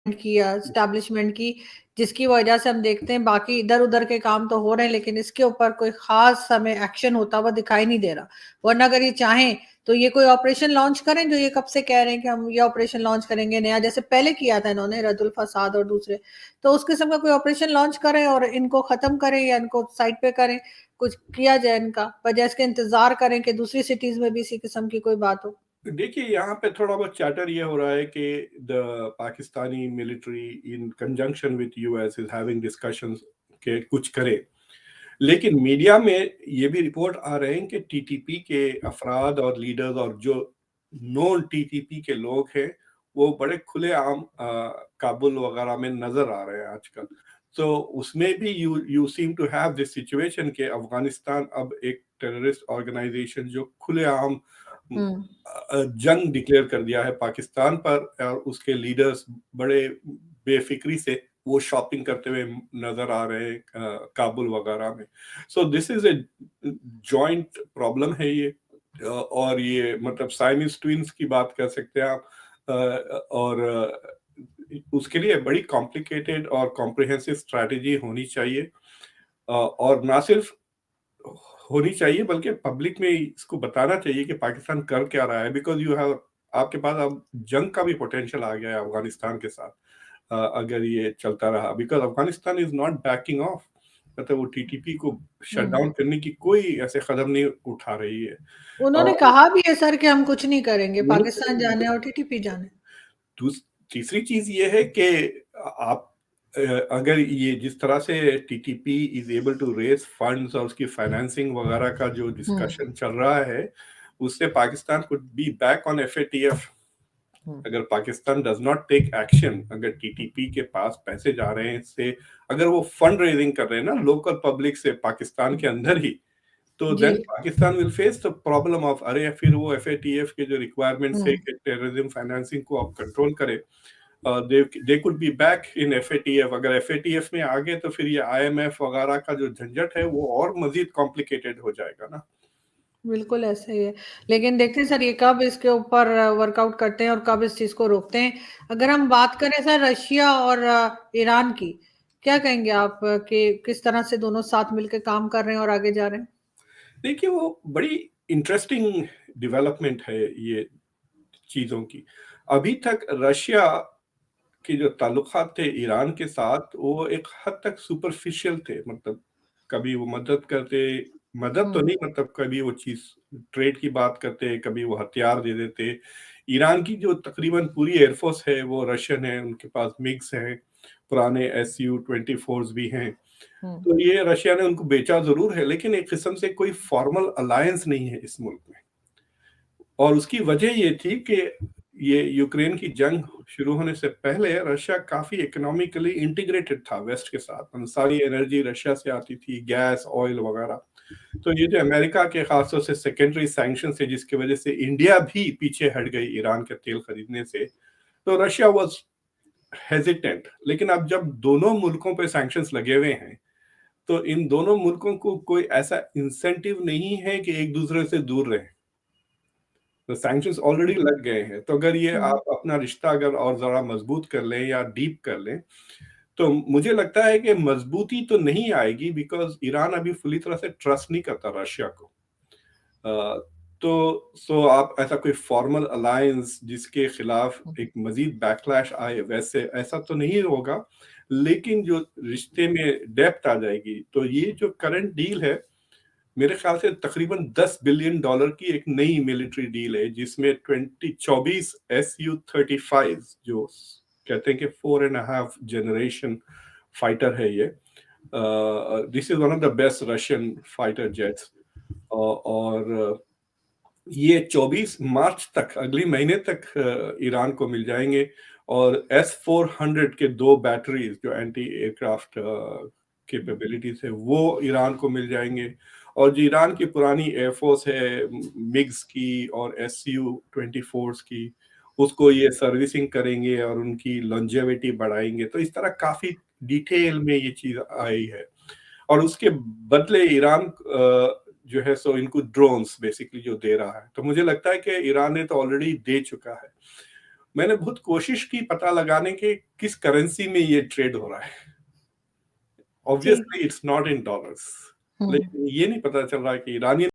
की या एस्टैब्लिशमेंट की, जिसकी वजह से हम देखते हैं बाकी इधर-उधर के काम तो हो रहे हैं, लेकिन इसके ऊपर कोई ख़ास हमें एक्शन होता हुआ दिखाई नहीं दे रहा। वरना अगर ये चाहें, तो ये कोई ऑपरेशन लॉन्च करें, जो ये कब से कह रहे हैं कि हम ये ऑपरेशन लॉन्च करेंगे नया, जैसे पहले किया था इन्होंने रद्दुल फ़साद और दूसरे। तो उस किस्म का कोई ऑपरेशन लॉन्च करें और इनको ख़त्म करें या इनको साइड पे करें, कुछ किया जाए इनका, बजाय इसके इंतज़ार करें कि दूसरी सिटीज़ में भी इसी किस्म की कोई बात हो। देखिए, यहाँ पे थोड़ा बहुत चैटर ये हो रहा है कि the Pakistani military in conjunction with US is having discussions के कुछ करे। लेकिन मीडिया में ये भी रिपोर्ट आ रहे हैं कि टीटीपी के अफराद और लीडर्स और जो नॉन टीटीपी के लोग हैं, वो बड़े खुलेआम काबुल वगैरह में नजर आ रहे हैं आजकल। तो उसमें भी you seem to have this situation कि अफगानिस्तान अब एक टेररिस्ट ऑर्गेनाइजेशन जो खुलेआम हुँ। जंग डिक्लेयर कर दिया है पाकिस्तान पर, और उसके लीडर्स बड़े बेफिक्री से वो शॉपिंग करते हुए नजर आ रहे हैं काबुल वगैरह में। So this is a joint problem है ये। और ये मतलब साइमस ट्विंस की बात कर सकते हैं आप। और उसके लिए बड़ी कॉम्प्लिकेटेड और कॉम्प्रिहेंसिव स्ट्रैटेजी होनी चाहिए। और ना सिर्फ होनी चाहिए, बल्कि पब्लिक में इसको बताना चाहिए कि पाकिस्तान कर क्या रहा है, बिकॉज यू हैव आपके पास अब जंग का भी पोटेंशियल आ गया है अफगानिस्तान के साथ। अगर ये चलता रहा, because Afghanistan is not banking of, मतलब वो टीटीपी को शट हुँ। डाउन करने की कोई ऐसे कदम नहीं उठा रही है। उन्होंने और कहा भी है सर कि हम कुछ नहीं करेंगे, पाकिस्तान उन्होंने जाने और टीटीपी जाने। तीसरी चीज ये है कि आप अगर ये जिस तरह से TTP is able to raise funds और उसकी फाइनेंसिंग वगैरह का जो हुँ, डिस्कशन चल रहा है, उससे Pakistan could be back on FATF. हुँ, अगर Pakistan does not take action, अगर टीटीपी के पास पैसे जा रहे हैं इससे, अगर वो फंड रेजिंग कर रहे हैं ना लोकल पब्लिक से पाकिस्तान के अंदर ही, तो जी। Then Pakistan will face the problem of, अरे फिर वो एफएटीएफ के जो रिक्वायरमेंट्स है हुँ, कि टेररिज्म फाइनेंसिंग को आप कंट्रोल करें, they could be back in FATF. अगर एफएटीएफ में आ गए तो फिर ये आईएमएफ वगैरह का जो झंझट है वो और मजीद कॉम्प्लिकेटेड हो जाएगा ना। बिल्कुल ऐसा ही है। लेकिन देखते हैं सर ये कब इसके ऊपर वर्कआउट करते हैं और कब इस चीज़ को रोकते हैं। अगर हम बात करें सर रशिया और ईरान की, क्या कहेंगे आप कि किस तरह से दोनों साथ मिलके काम कर रहे हैं और आगे जा रहे हैं? देखिए, वो बड़ी इंटरेस्टिंग डेवलपमेंट है ये चीजों की। अभी तक रशिया के जो ताल्लुकात थे ईरान के साथ, वो एक हद तक सुपरफिशियल थे। मतलब कभी वो मदद करते, मदद तो हुँ, नहीं, मतलब कभी वो चीज ट्रेड की बात करते, कभी वो हथियार दे देते। ईरान की जो तकरीबन पूरी एयरफोर्स है वो रशियन है, उनके पास मिग्स हैं, पुराने SU-24 भी हैं। हुँ, तो ये रशिया ने उनको बेचा जरूर है, लेकिन एक किस्म से कोई फॉर्मल अलायंस नहीं है इस मुल्क में। और उसकी वजह ये थी कि ये यूक्रेन की जंग शुरू होने से पहले रशिया काफी इकोनॉमिकली इंटीग्रेटेड था वेस्ट के साथ, मतलब सारी एनर्जी रशिया से आती थी, गैस, ऑयल वगैरह। तो ये जो अमेरिका के खासतौर से सेकेंडरी सैंक्शन है, जिसकी वजह से इंडिया भी पीछे हट गई ईरान के तेल खरीदने से, तो रशिया वाज हेजिटेंट। लेकिन अब जब दोनों मुल्कों पे सैंक्शंस लगे हुए हैं, तो इन दोनों मुल्कों को कोई ऐसा इंसेंटिव नहीं है कि एक दूसरे से दूर रहें। तो सैंक्शंस ऑलरेडी हुँ, लग गए हैं, तो अगर ये हुँ, आप अपना रिश्ता अगर और ज़रा मज़बूत कर लें या डीप कर लें, तो मुझे लगता है कि मज़बूती तो नहीं आएगी, बिकॉज़ ईरान अभी पूरी तरह से ट्रस्ट नहीं करता रशिया को। अ, तो आप ऐसा कोई फॉर्मल अलायंस जिसके खिलाफ हुँ, एक मज़ीद बैकलैश आए, वैसे ऐसा तो नहीं होगा, लेकिन जो रिश्ते में डेप्थ आ जाएगी, तो ये जो करंट डील है, मेरे ख्याल से तकरीबन $10 बिलियन की एक नई मिलिट्री डील है, जिसमें 24 SU-35 जो कहते हैं कि 4.5 जनरेशन फाइटर है ये। This is one of the best Russian fighter jets. और ये 24 मार्च तक, अगले महीने तक ईरान को मिल जाएंगे। और S-400 के 2 बैटरीज जो एंटी एयरक्राफ्ट कैपेबिलिटीज है, वो ईरान को मिल जाएंगे। और जो ईरान की पुरानी एयरफोर्स है, मिग्स की और SU-24 की, उसको ये सर्विसिंग करेंगे और उनकी लॉन्जेविटी बढ़ाएंगे। तो इस तरह काफी डिटेल में ये चीज आई है। और उसके बदले ईरान जो है सो इनको ड्रोन्स बेसिकली जो दे रहा है। तो मुझे लगता है कि ईरान ने तो ऑलरेडी दे चुका है। मैंने बहुत कोशिश की पता लगाने के किस करेंसी में ये ट्रेड हो रहा है। जी। Obviously it's not in dollars, hmm. लेकिन ये नहीं पता चल रहा है कि ईरानी